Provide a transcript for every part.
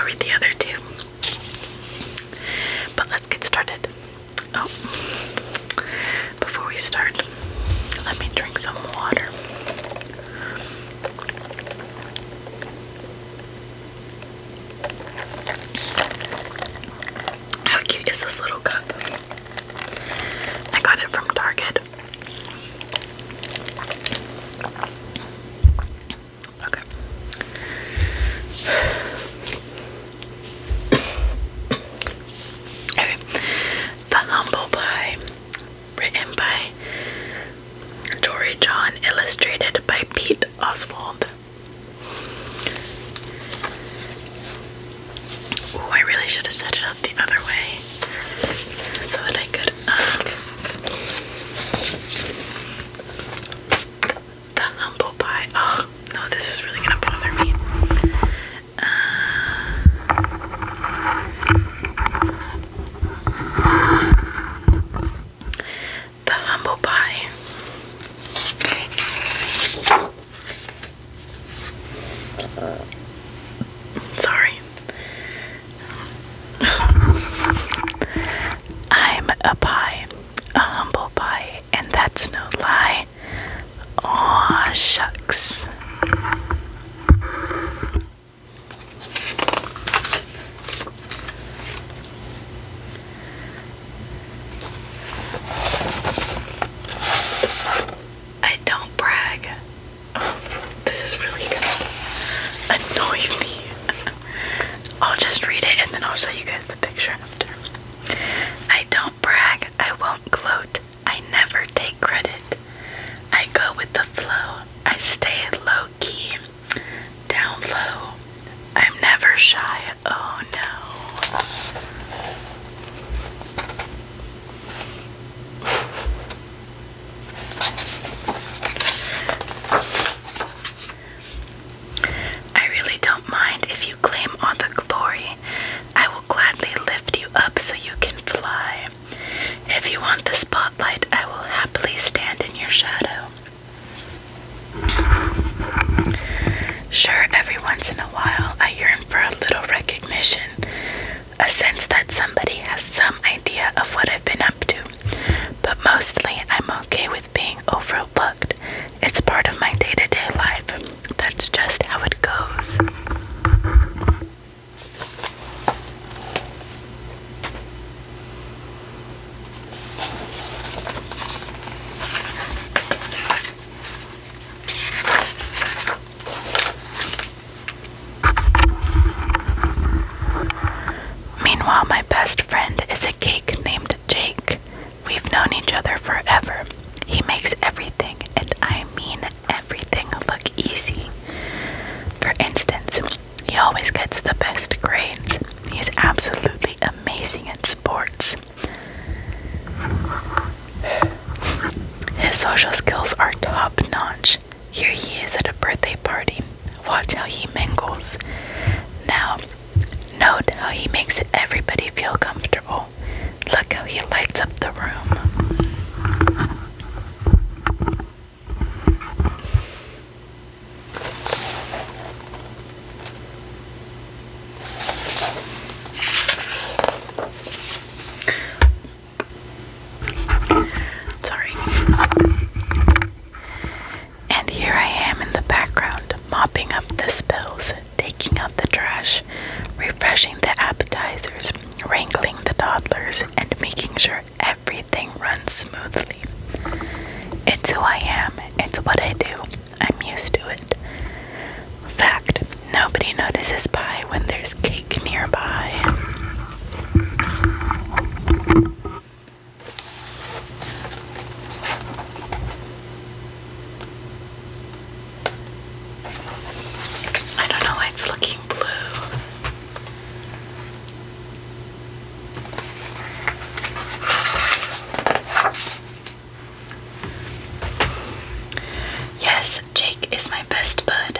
I'll read the other two. But let's get started. Oh, before we start, let me drink some water. How cute is this little cup? I got it from Target. Okay. Okay. The Humble Pie, written by Jory John, illustrated by Pete Oswald. Ooh, I really should have set it up the other way so that I could, the Humble Pie. Oh, no, this is really gonna bother me. The Humble Pie. Sorry. I'm a pie, a humble pie, and that's no lie. Aw, shucks. I don't brag. This is really gonna annoy me. I'll just read it and then I'll show you guys the picture after. I don't brag, I won't gloat, I never take credit. I go with the flow, I stay low key, down low. I'm never shy, oh no. I really don't mind if you claim all the glory. I will gladly lift you up so you can fly. If you want the spotlight, I will happily stand in your shadow. Sure, every once in a while, I yearn for a little recognition, a sense that somebody has some idea of what I've been up to. But mostly, I'm okay with being overlooked. It's part of my day-to-day life. That's just how it goes. Meanwhile, my best friend is a cake named Jake. We've known each other forever. He makes everything, and I mean everything, look easy. For instance, he always gets the best grades. He's absolutely amazing at sports. His social skills are top-notch. Here he is at a birthday party. Watch how he mingles. Now, note how he makes everybody feel comfortable. Look how he lights up the room. Sorry. And here I am in the background, mopping up the spills, taking out the trash, refreshing the appetizers, wrangling the toddlers, and making sure everything runs smoothly. It's who I am, it's what I do. I'm used to it. Fact, nobody notices pie when there's cake nearby. I don't know why it's looking blue. Yes, Jake is my best bud.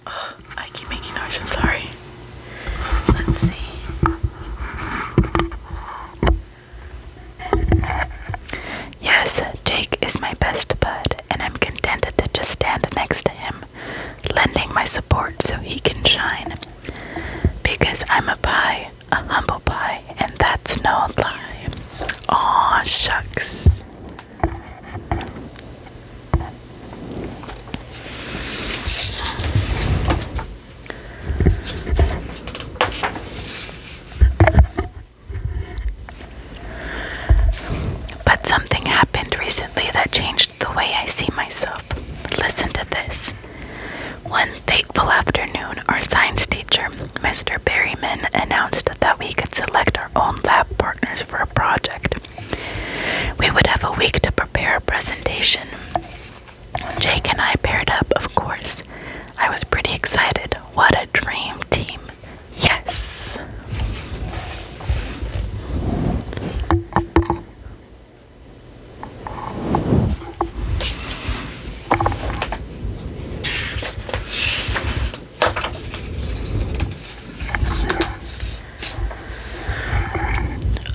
Oh, I keep making noise, I'm sorry. Let's see. Yes, Jake is my best bud, and I'm contented to just stand next to him, lending my support so he can shine. Because our science teacher, Mr. Berryman, announced that we could select our own lab partners for a project. We would have a week to prepare a presentation. Jake and I paired up, of course. I was pretty excited. What a dream team. Yes!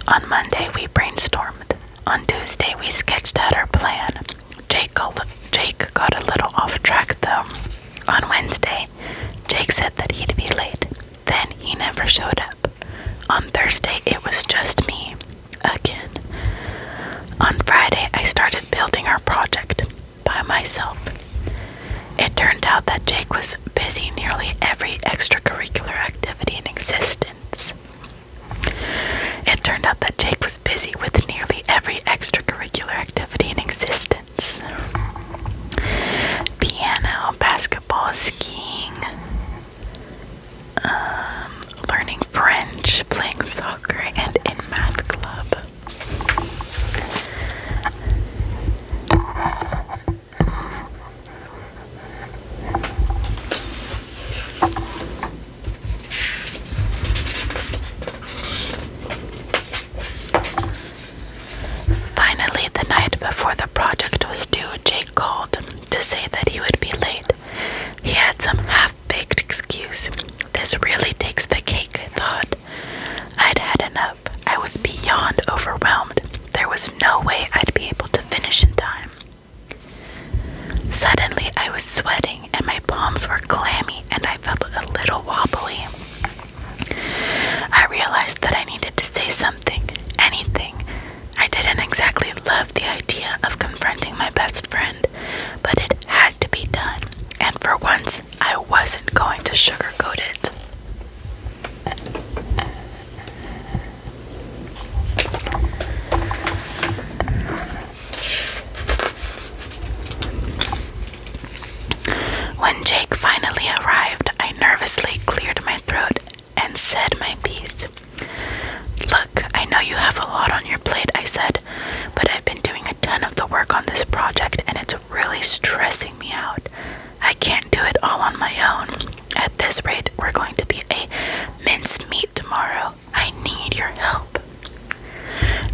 On Monday, we brainstormed. On Tuesday, we sketched out our plan. Jake got a little off track, though. On Wednesday, Jake said that he'd be late. Then he never showed up. On Thursday, it was just me. Again. On Friday, I started building our project by myself. It turned out that Jake was busy nearly every extracurricular activity in existence. It turned out that Jake was busy with nearly every extracurricular activity in existence. Piano, basketball, skiing, learning French, playing soccer, and in math club. Finally, the night before the project was due, Jake called to say that he would be late. He had some half-baked excuse. This really takes the cake, I thought. I'd had enough. I was beyond overwhelmed. There was no way I'd be able to finish in time. Suddenly, I was sweating and my palms were clammy and I felt a little wobbly. I realized that I needed to say something, anything. I didn't exactly love the idea of confronting my best friend, but it had to be done, and for once, I wasn't going to sugarcoat it. When Jake finally arrived, I nervously cleared my throat and said my piece. Look, I know you have a lot on your plate, I said, but I've been doing a ton of the work on this project and it's really stressing me out. I can't do it all on my own. At this rate, we're going to be a mince meat tomorrow. I need your help.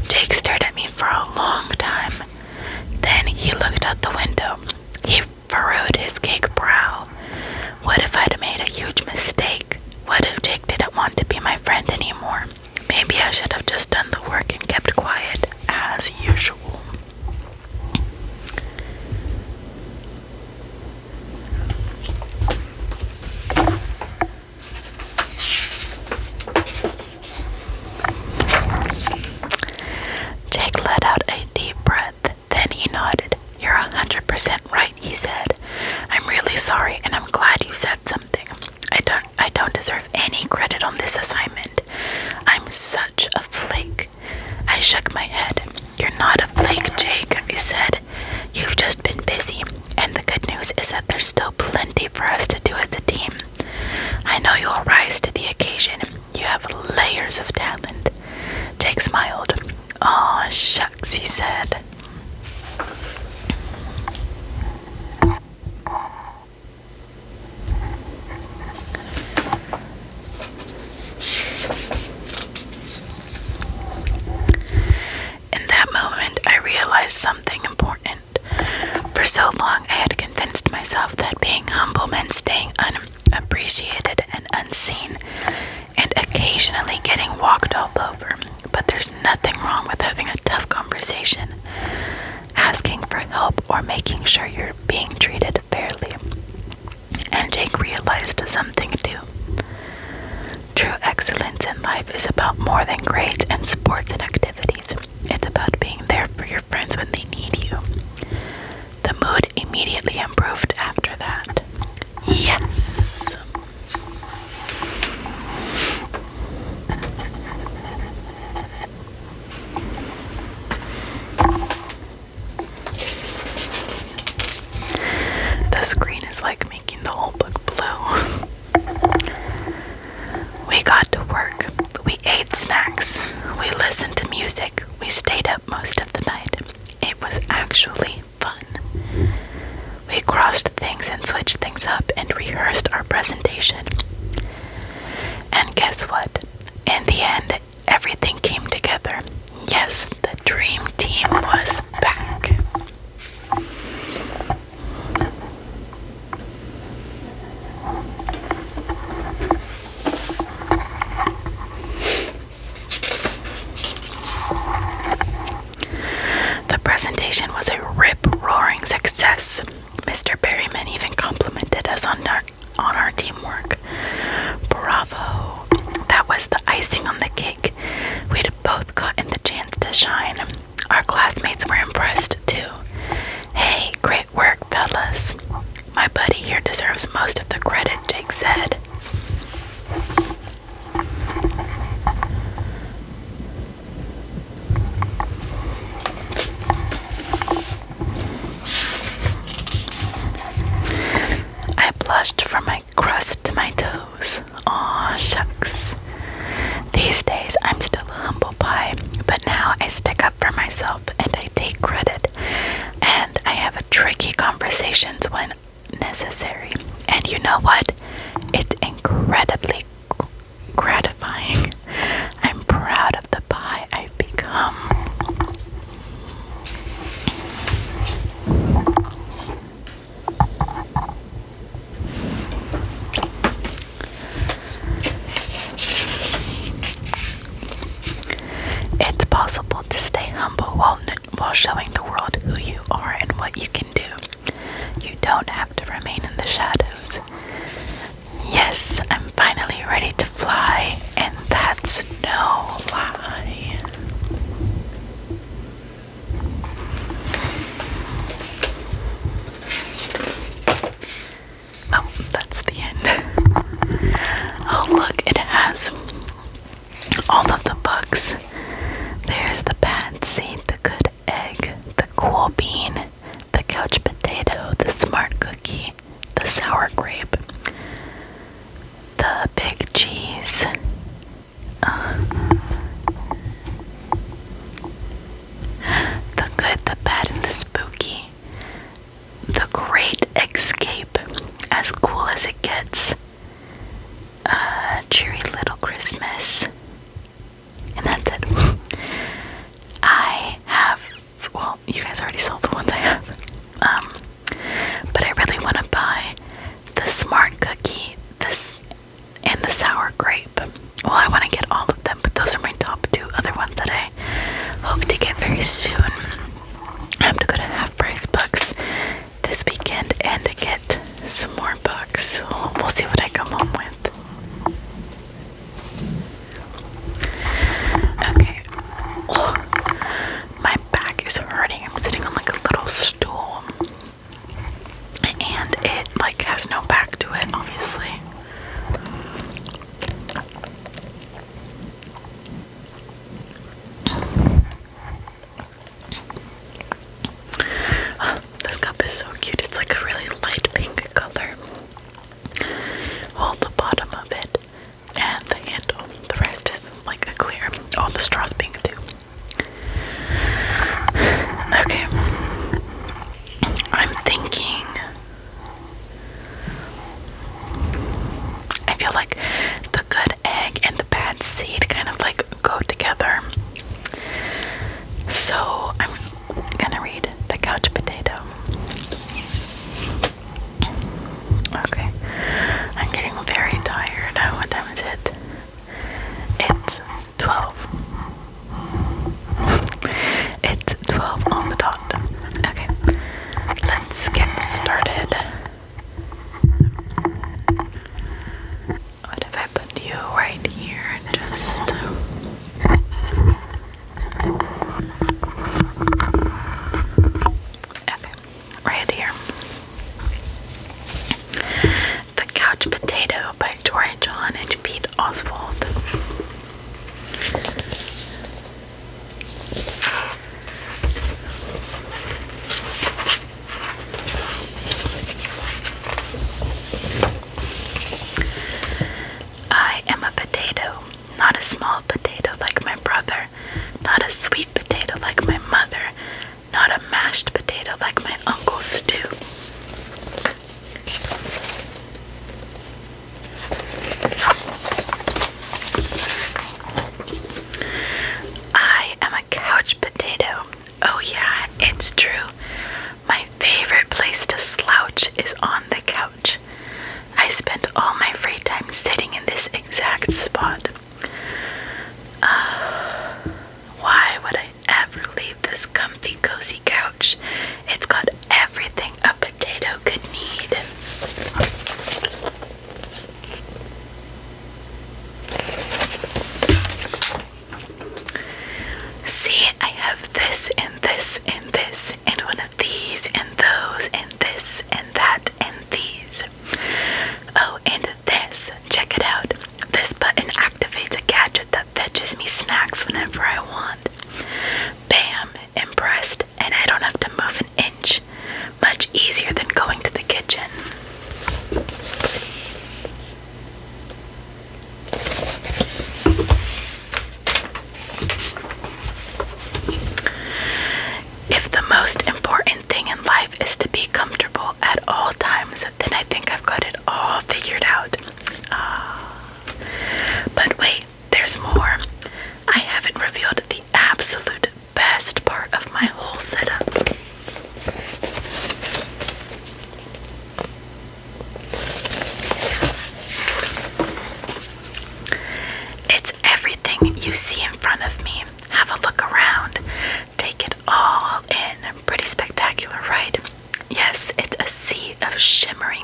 Jake stared at me for a long time. Then he looked out the window. He furrowed his cake brow. What if I'd made a huge mistake? What if Jake didn't want to be my friend anymore? Maybe I should have just done the work and kept quiet, as usual. Jake let out a deep breath. Then he nodded. You're 100% right, he said. I'm really sorry, and I'm glad you said something. I don't deserve any credit on this assignment. I'm such a flake. I shook my head. You're not a flake, Jake, I said. You've just been busy, and the good news is that there's still plenty for us to do as a team. I know you'll rise to the occasion. You have layers of talent. Jake smiled. Aw, shucks, he said. In that moment, I realized something important. For so long, I had convinced myself that being humble meant staying unappreciated and unseen, and occasionally getting walked all over. But there's nothing wrong with having a tough conversation, asking for help, or making sure you're being treated fairly. And Jake realized something too. True excellence in life is about more than grades and sports and activities. It's about being there for your friends when they need you. The mood immediately improved after that. Yes! The screen is like making the whole book blue. and switched things up and rehearsed our presentation. And guess what? In the end, everything came together. Yes, the dream team was back. The presentation was a rip-roaring success. Mr. Berryman even complimented us on our teamwork. Bravo! That was the icing on the cake. We'd both gotten the chance to shine. Our classmates were impressed too. Hey, great work, fellas. My buddy here deserves most of the credit, Jake said. I blushed from my crust to my toes. Aw, shucks. These days I'm still a humble pie, but now I stick up for myself and I take credit. And I have tricky conversations when necessary. And you know what? It's incredibly gratifying. I'm proud of the pie I've become. It's possible to stay humble while showing the world who you are and what you can do. You don't have to remain in the shadows. Yes, I'm finally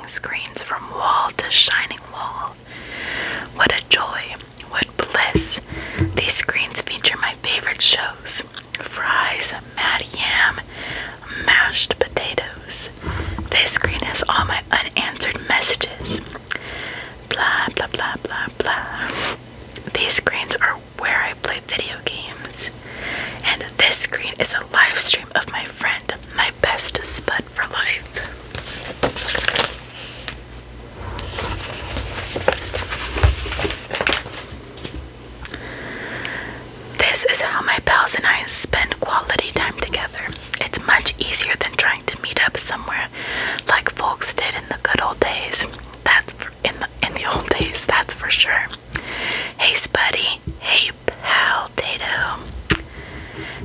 flashing screens from wall to shining wall. What a joy, what bliss. These screens feature my favorite shows: Fries, Mad Yam, Mashed Potatoes. This screen has all my unanswered messages. Blah, blah, blah, blah, blah. These screens are where I play video games. And this screen is a live stream of my friend, my best spud for life. This is how my pals and I spend quality time together. It's much easier than trying to meet up somewhere like folks did in the good old days. In the old days, that's for sure. Hey Spuddy, hey pal Tato.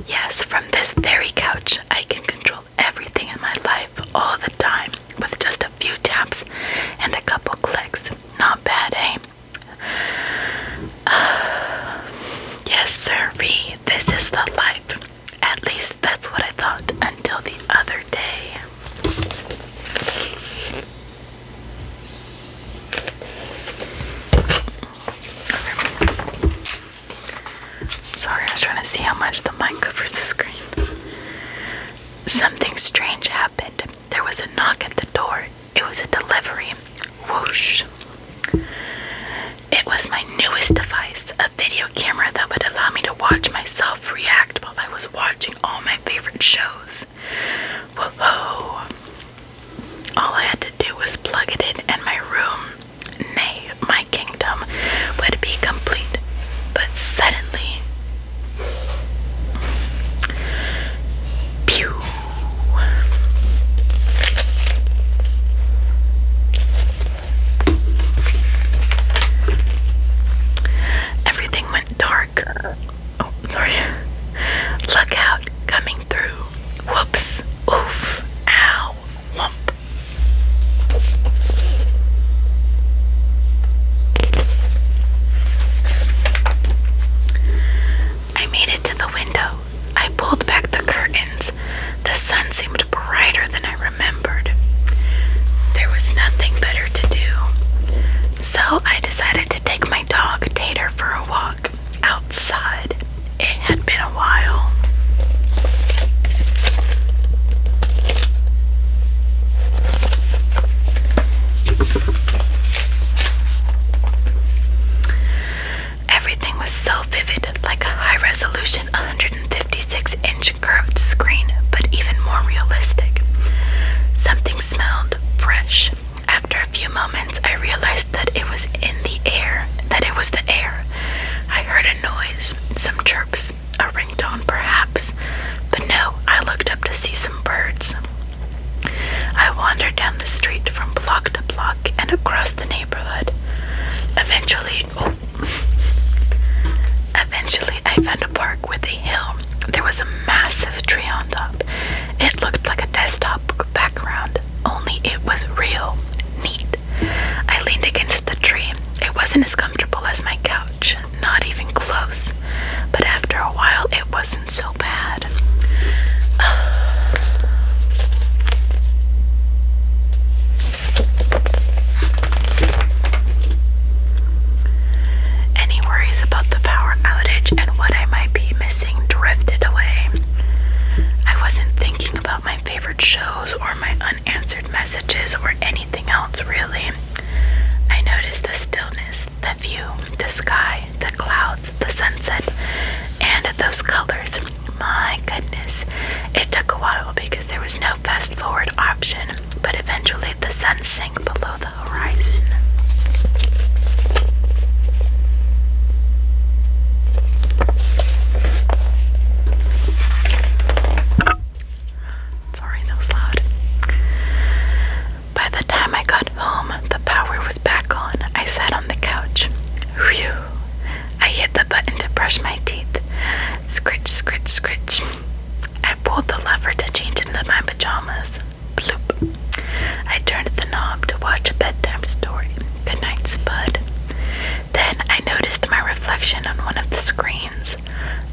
Yes, from this very couch, I can control everything in my life all the time with just a few taps and a couple clicks. Not bad, eh? Yes, sirree, this is the life. At least that's what I thought until the other day. Sorry, I was trying to see how much the mic covers the screen. Something strange happened. There was a knock at the door. It was a delivery. Whoosh. It was my newest device, a video camera that would allow me to watch myself react while I was watching all my favorite shows. Whoa. All I had to do was plug it in and my room, nay, my kingdom, would be complete. But suddenly, pew. Everything went dark. Oh, sorry. Look out, coming through. Whoops. Oof. Ow. Whump. I made it to the window. I pulled back the curtains. The sun seemed brighter than I remembered. There was nothing better to do. So I decided to take my dog Tater for a walk outside. It had been a while. Everything was so vivid, like a high-resolution 156-inch curved screen, but even more realistic. Something smelled fresh. After a few moments, I realized that it was in the air, that it was the air. I heard a noise, some chirps, a ringtone perhaps, but no, I looked up to see some birds. I wandered down the street from block to block and across the neighborhood. Eventually, I found a park with a hill. There was a massive tree on top. It looked like a desktop background, only it was real. Neat. I leaned against the tree. It wasn't as comfortable as my couch, not even close. But after a while, it wasn't so bad. Any worries about the power outage and what I might be missing drifted away. I wasn't thinking about my favorite shows or my unanswered messages or anything else really. I noticed the stillness, the view, the sky, the clouds, the sunset, and those colors. My goodness. It took a while because there was no fast forward option, but eventually the sun sank below the horizon. Sorry, that was loud. By the time I got home, the power was back on. I sat on the couch. Phew. I hit the button to brush my teeth. Scritch, scritch, scritch. I pulled the lever to change into my pajamas. Bloop. I turned the knob to watch a bedtime story. Good night, Spud. Then I noticed my reflection on one of the screens.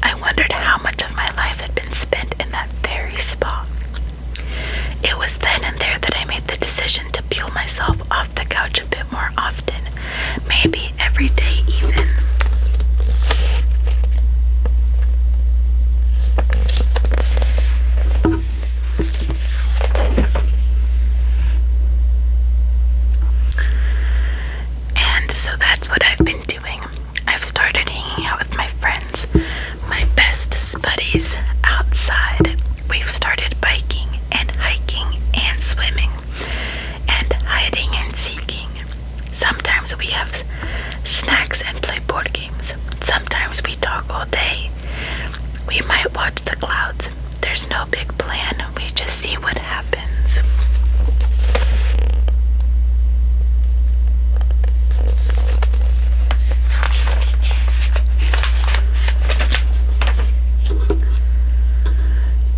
I wondered how much of my life had been spent in that very spot. It was then and there that I made the decision decision to peel myself off the couch a bit more often, maybe every day even. And so that's what I've been doing. I've started hanging out with my friends, my best buddies outside. We've started biking and hiking and swimming and hiding and seeking. Sometimes we have snacks and play board games. Sometimes we talk all day. We might watch the clouds. There's no big plan. We just see what happens.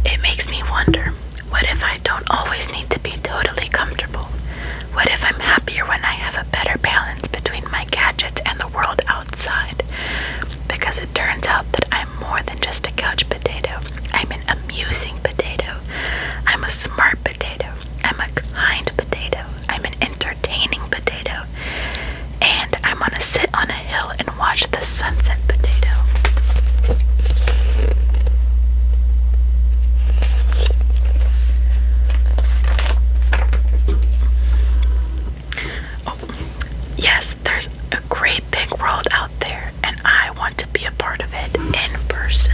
It makes me wonder, what if I don't always need to be totally comfortable? What if I'm happier when I have a better balance between my gadgets and the world outside? Because it turns out that I'm more than just a couch potato. I'm an amusing potato. I'm a smart potato. I'm a kind potato. I'm an entertaining potato. And I'm gonna sit on a hill and watch the sunset potato. Yes, there's a great big world out there, and I want to be a part of it in person.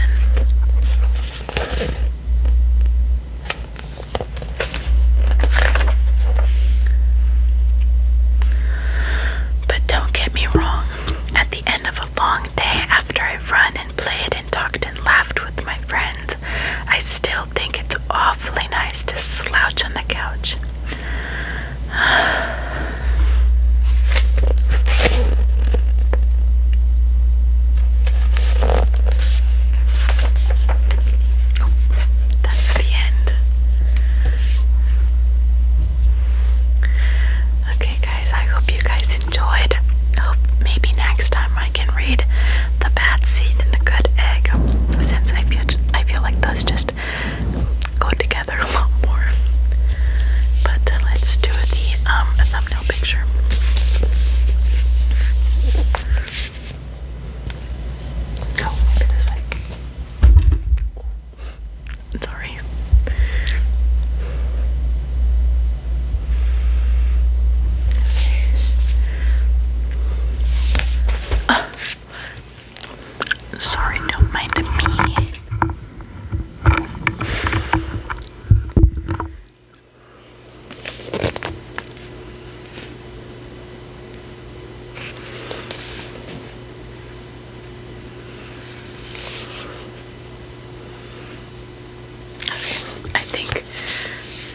But don't get me wrong, at the end of a long day after I've run and played and talked and laughed with my friends, I still think it's awfully nice to slouch on the couch. That's the end. Okay guys, I hope you guys enjoyed. I hope maybe next time I can read The Bad Seed and The Good Egg, since I feel like those just go together a lot more. But let's do the thumbnail picture. Oh, maybe this way. Sorry. Sorry, don't mind me.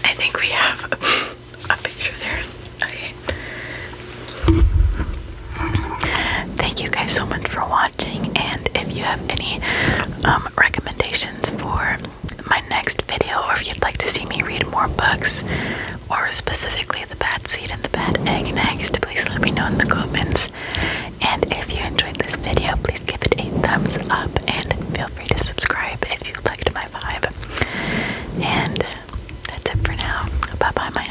I think we have a picture there. Okay. Thank you guys so much for watching, and if you have any recommendations for my next video, or if you'd like to see me read more books, or specifically The Bad Seed and The Bad Egg next, please let me know in the comments. And if you enjoyed this video, please give it a thumbs up and feel free to subscribe if you liked my vibe. And that's it for now. Bye bye, my